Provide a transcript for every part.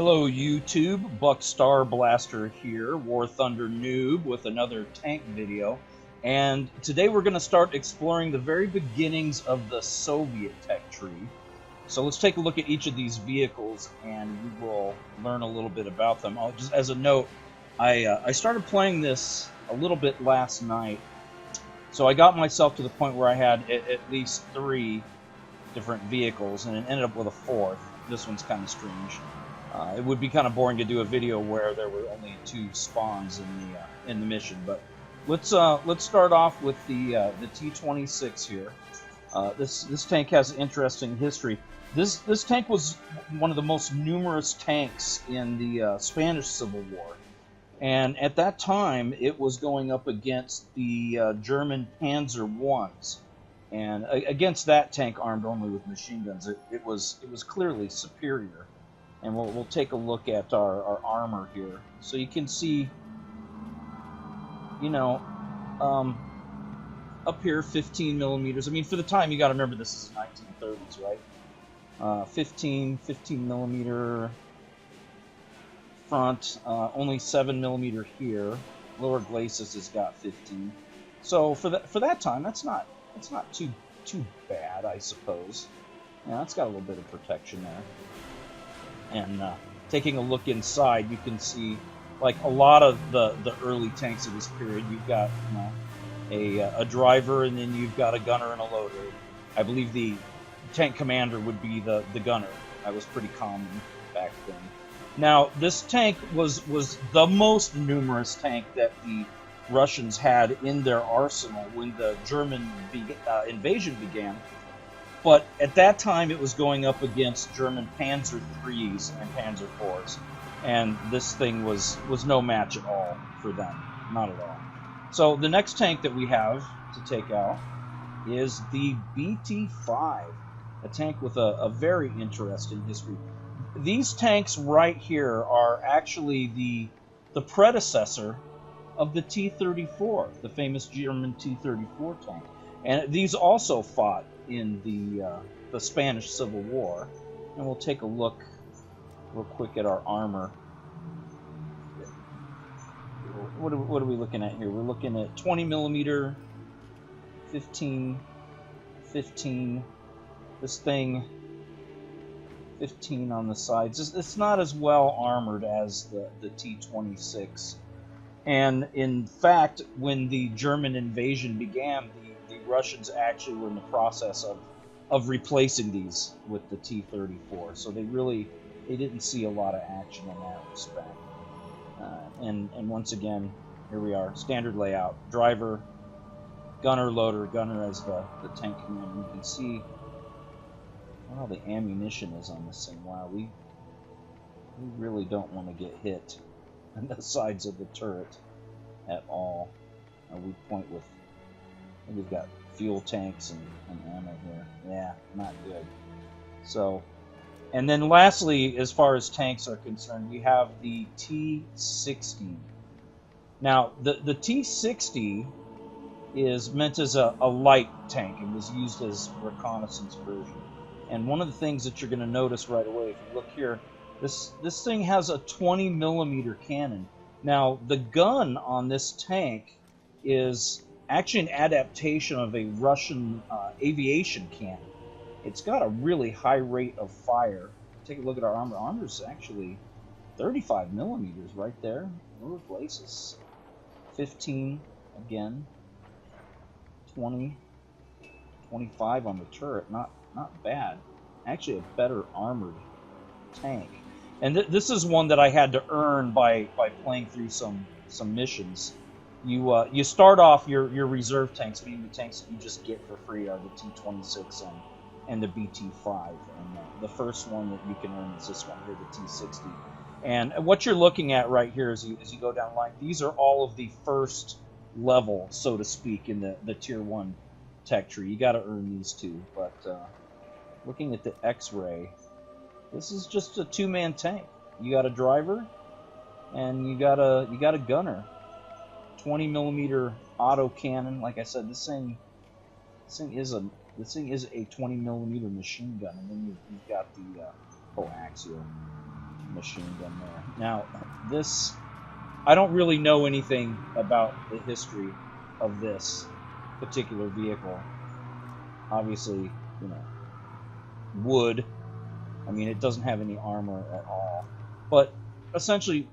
Hello YouTube, Buck Star Blaster here, War Thunder Noob with another tank video. And today we're going to start exploring the very beginnings of the Soviet tech tree. So let's take a look at each of these vehicles and we will learn a little bit about them. Just as a note, I started playing this a little bit last night. So I got myself to the point where I had at least 3 different vehicles and it ended up with a 4th. This one's kind of strange. It would be kind of boring to do a video where there were only 2 spawns in the mission, but let's start off with the T26 here. This tank has interesting history. This tank was one of the most numerous tanks in the Spanish Civil War, and at that time it was going up against the German Panzer Is, and against that tank armed only with machine guns, it was clearly superior. And we'll take a look at our armor here. So you can see, you know, up here 15 millimeters. I mean, for the time, you got to remember this is 1930s, right? 15 millimeter front, only 7 millimeter here. Lower glacis has got 15. So for that time, that's not too bad, I suppose. Yeah, it's got a little bit of protection there. And taking a look inside, you can see, like a lot of the early tanks of this period, you've got, you know, a driver, and then you've got a gunner and a loader. I believe the tank commander would be the gunner. That was pretty common back then. Now, this tank was the most numerous tank that the Russians had in their arsenal when the German invasion began. But at that time, it was going up against German Panzer IIIs and Panzer IVs, and this thing was no match at all for them, not at all. So the next tank that we have to take out is the BT-5, a tank with a very interesting history. These tanks right here are actually the predecessor of the T-34, the famous German T-34 tank, and these also fought in the Spanish Civil War. And we'll take a look real quick at our armor. What are we looking at here? We're looking at 20 millimeter, 15, this thing 15 on the sides. It's not as well armored as the T26. And in fact, when the German invasion began, the Russians actually were in the process of replacing these with the T-34. So they didn't see a lot of action in that respect. And once again, here we are, standard layout: driver, gunner, loader, gunner as the tank commander. You can see how the ammunition is on this thing. Wow, we really don't want to get hit on the sides of the turret at all. We point with, we've got fuel tanks and ammo here. Yeah, not good. So, and then lastly, as far as tanks are concerned, we have the T60. Now, the T60 is meant as a light tank and was used as reconnaissance version. And one of the things that you're going to notice right away, if you look here, this thing has a 20 millimeter cannon. Now, the gun on this tank is actually an adaptation of a Russian aviation cannon. It's got a really high rate of fire. Take a look at our armor. Armor's actually 35 millimeters right there. Lower places. 15 again. 20, 25 on the turret. Not bad. Actually, a better armored tank. And this is one that I had to earn by playing through some missions. You start off your reserve tanks, meaning the tanks that you just get for free are the T26 and the BT-5. And the first one that you can earn is this one here, the T60. And what you're looking at right here as you go down the line, these are all of the first level, so to speak, in the Tier 1 tech tree. You got to earn these two. But looking at the X-ray, this is just a 2-man tank. You got a driver, and you got a gunner. 20 millimeter auto cannon. Like I said, this thing is a 20 millimeter machine gun, and then you've got the coaxial. machine gun there. Now, this, I don't really know anything about the history of this particular vehicle. Obviously, you know, wood. I mean, it doesn't have any armor at all. But essentially,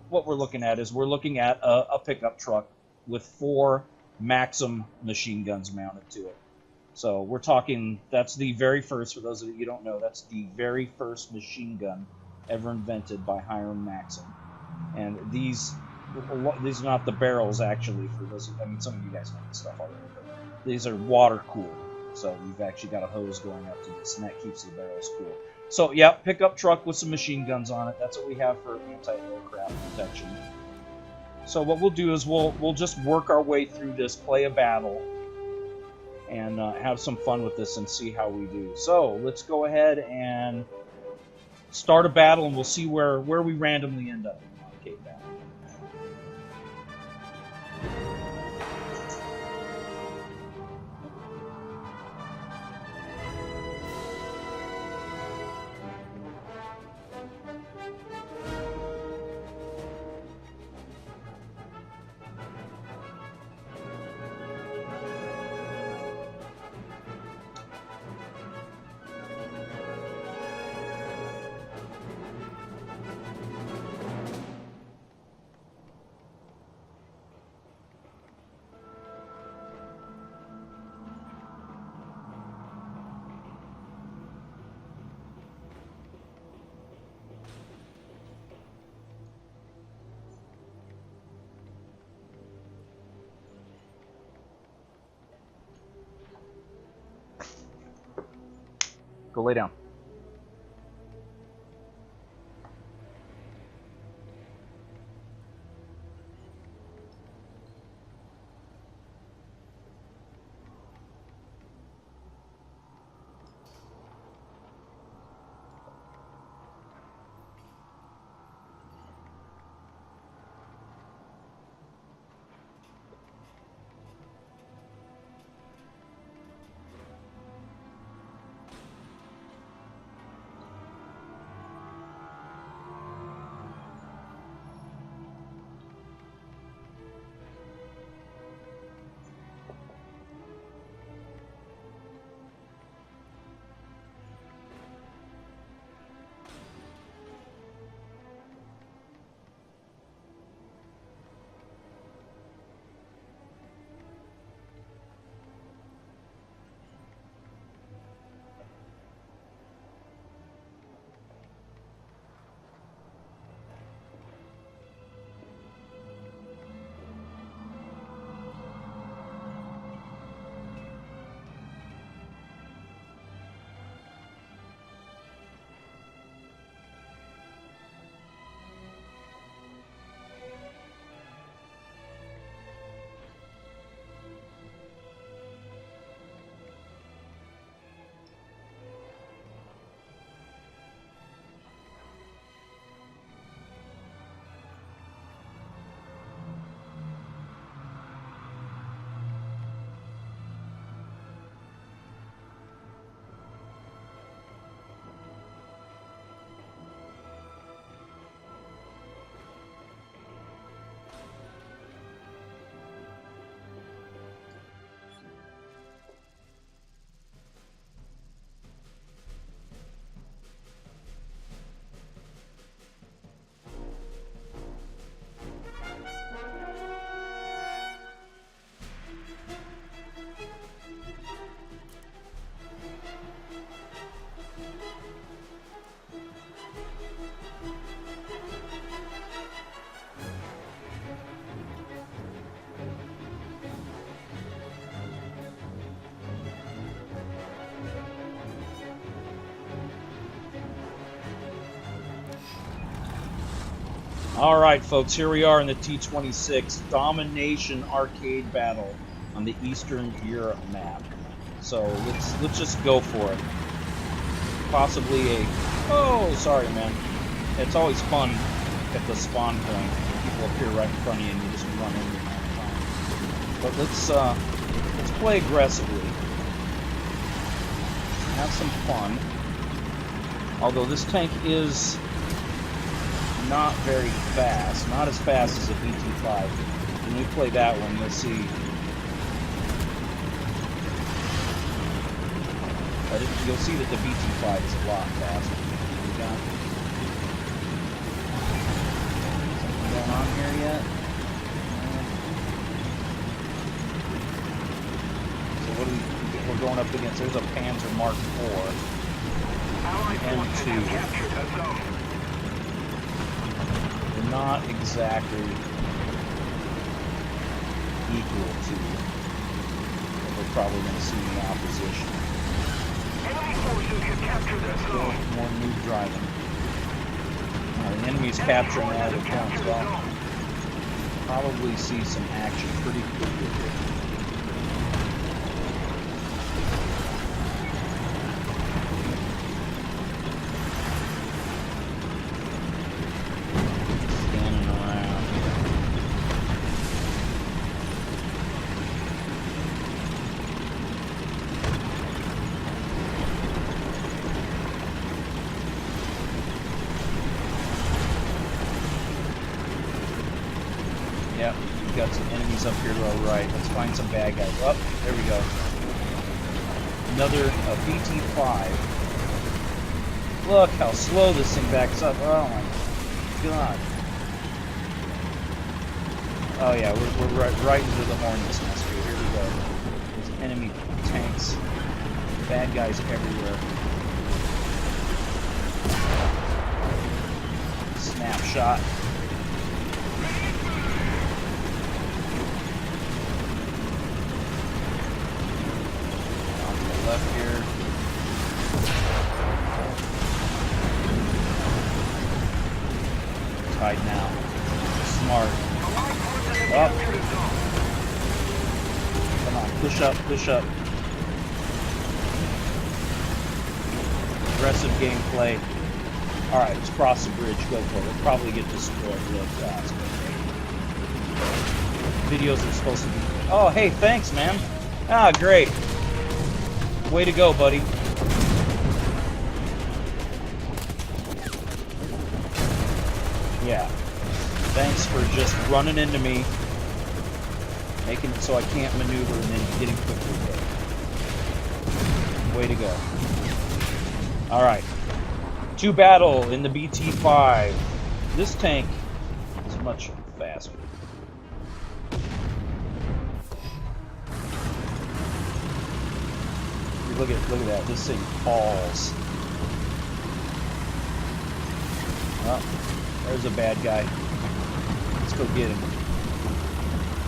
what we're looking at is we're looking at a pickup truck with 4 Maxim machine guns mounted to it. So we're talking, that's the very first, for those of you who don't know, that's the very first machine gun ever invented by Hiram Maxim. And these are not the barrels, actually, for those, I mean, some of you guys know this stuff already, but these are water-cooled. So you've actually got a hose going up to this, and that keeps the barrels cool. So, yeah, pickup truck with some machine guns on it. That's what we have for anti-aircraft protection. So what we'll do is we'll just work our way through this, play a battle, and have some fun with this and see how we do. So let's go ahead and start a battle, and we'll see where we randomly end up in the arcade battle. Go lay down. Alright folks, here we are in the T26 Domination arcade battle on the Eastern Europe map. So let's just go for it. Possibly a... Oh, sorry man. It's always fun at the spawn point. People appear right in front of you and you just run into them all the time. But let's play aggressively. Have some fun. Although this tank is not very fast. Not as fast as a BT5. When we play that one, you'll see. But you'll see that the BT5 is a lot faster. Something going on here yet? So what do we're going up against? There's a Panzer Mark IV M2. They're not exactly equal to what we're probably going to see in the opposition. More Noob driving. The enemy's capturing all the points. Well, probably see some action pretty quickly here. Scanning around here. Yep, we've got some enemies up here to our right. Let's find some bad guys. Oh, there we go. Another BT5. Look how slow this thing backs up. Oh my god. Oh yeah, we're right into the hornet's nest here. Here we go. There's enemy tanks. Bad guys everywhere. Snapshot. Left here. It's hiding out. Smart. Up. Come on, push up, push up. Aggressive gameplay. Alright, let's cross the bridge, go for it. We'll probably get destroyed real fast. Videos are supposed to be... Oh, hey, thanks, man. Ah, great. Way to go, buddy. Yeah. Thanks for just running into me, making it so I can't maneuver, and then getting quickly hit. Way to go. Alright. To battle in the BT5. This tank is much faster. Look at that. This thing falls. Oh, there's a bad guy. Let's go get him.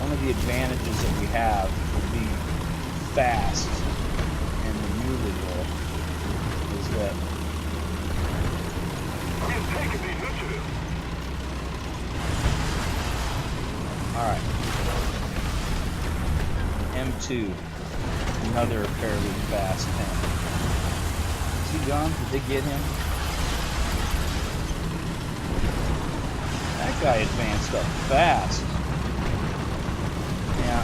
One of the advantages that we have would be fast and maneuverable is that alright. M2. Another fairly fast tank. Is he gone? Did they get him? That guy advanced up fast. Yeah.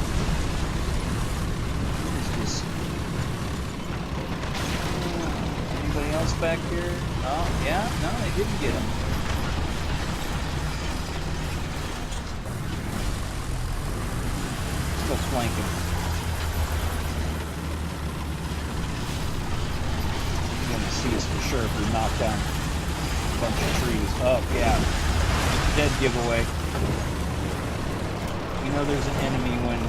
It's just... Anybody else back here? Oh, yeah? No, they didn't get him. Let's go flank him. See us for sure if we knock down a bunch of trees. Oh, yeah. Dead giveaway. You know there's an enemy when...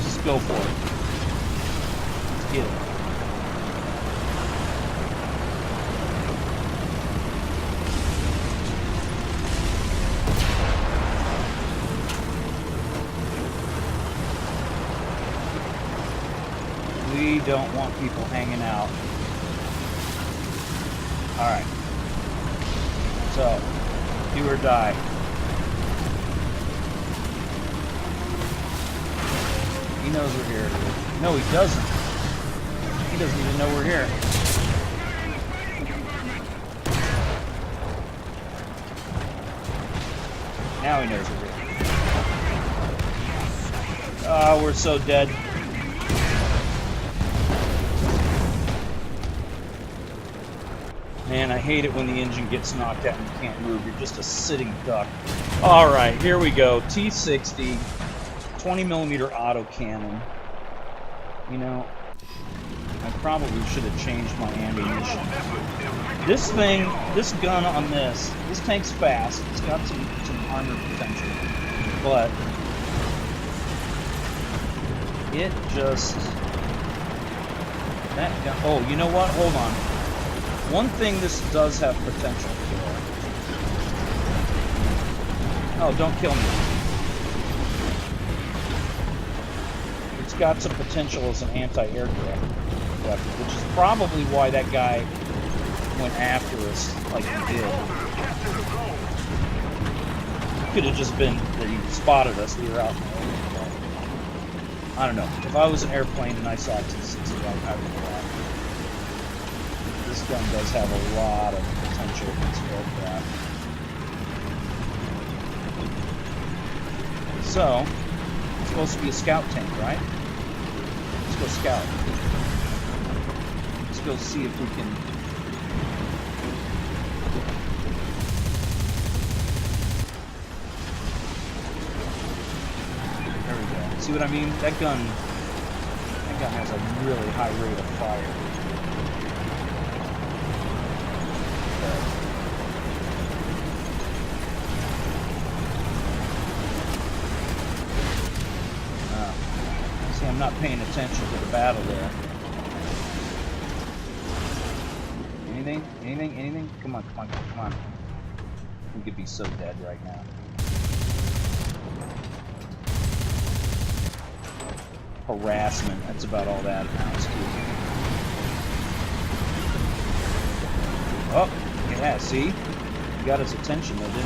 Just go for it. Let's get it. We don't want people hanging out. Alright. So, do or die. He knows we're here. No, he doesn't. He doesn't even know we're here. Now he knows we're here. Oh, we're so dead. Man, I hate it when the engine gets knocked out and you can't move. You're just a sitting duck. Alright, here we go. T60, 20mm autocannon. You know, I probably should have changed my ammunition. This thing, this gun on this tank's fast. It's got some armor potential. But it just... that gun, oh, you know what? Hold on. One thing this does have potential for. Oh, don't kill me. It's got some potential as an anti-aircraft weapon, which is probably why that guy went after us like he did. Could have just been that he spotted us. We were out in the open. I don't know. If I was an airplane and I saw a T60, I would go after it. This gun does have a lot of potential against aircraft. So, it's supposed to be a scout tank, right? Let's go scout. Let's go see if we can... There we go. See what I mean? That gun has a really high rate of fire. See, I'm not paying attention to the battle there. Anything? Anything? Anything? Come on, come on, come on. We could be so dead right now. Harassment, that's about all that amounts to. Oh, yeah, see? You got his attention though, didn't you?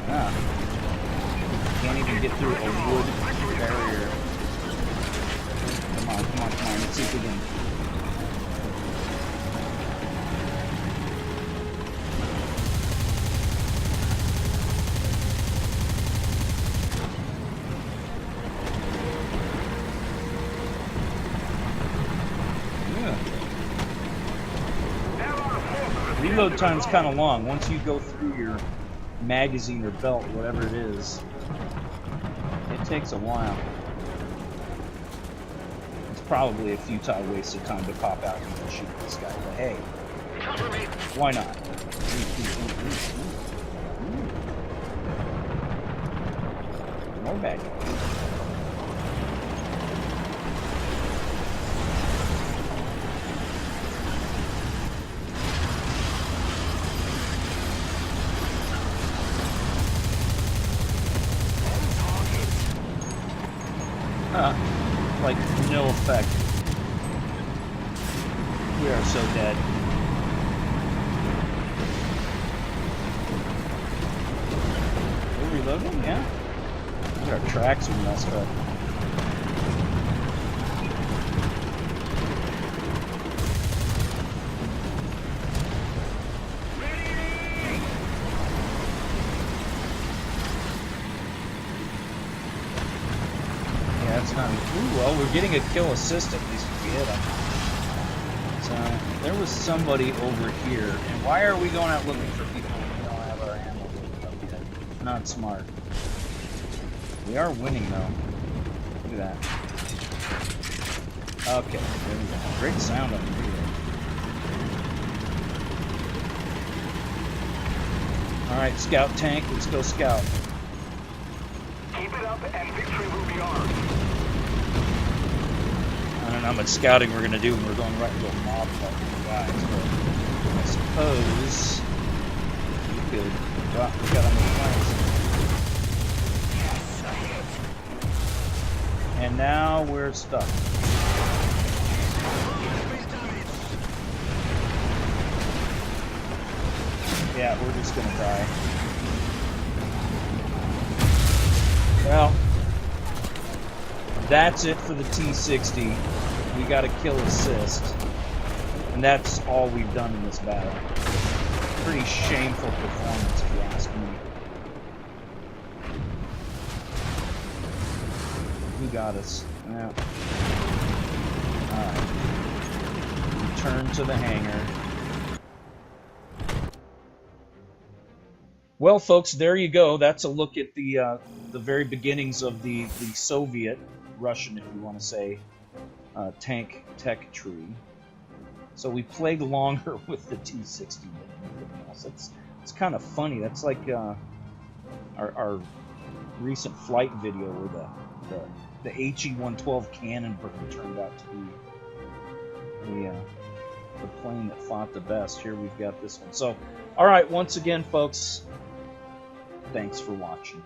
Ah. Can't even get through a wood barrier. Come on, come on, come on, let's see if we can... Reload time's kind of long. Once you go through your magazine or belt, whatever it is, it takes a while. It's probably a futile waste of time to pop out and shoot this guy, but hey, why not? More bad guys. Like, no effect. We are so dead. We're reloading, yeah? Look at our tracks are messed up. Ooh, well, we're getting a kill assist at least if we hit him. So, there was somebody over here. And why are we going out looking for people when we don't have our ammo up yet? Not smart. We are winning, though. Look at that. Okay, there we go. Great sound on the video. Alright, scout tank. Let's go scout. Keep it up and victory will be ours. I don't know how much scouting we're going to do when we're going right into a mob fight with the guys, but I suppose we could drop the gun on the flanks. Yes, a hit. And now we're stuck. Yeah, we're just going to die. Well, that's it for the T60. We got a kill assist. And that's all we've done in this battle. Pretty shameful performance, if you ask me. got us. Yeah. Alright. Return to the hangar. Well, folks, there you go. That's a look at the very beginnings of the Soviet, Russian, if you want to say, tank tech tree. So we played longer with the T60 than anything else. It's kind of funny. That's like our recent flight video where the HE-112 Cannonbird turned out to be the plane that fought the best. Here we've got this one. So, all right, once again, folks, thanks for watching.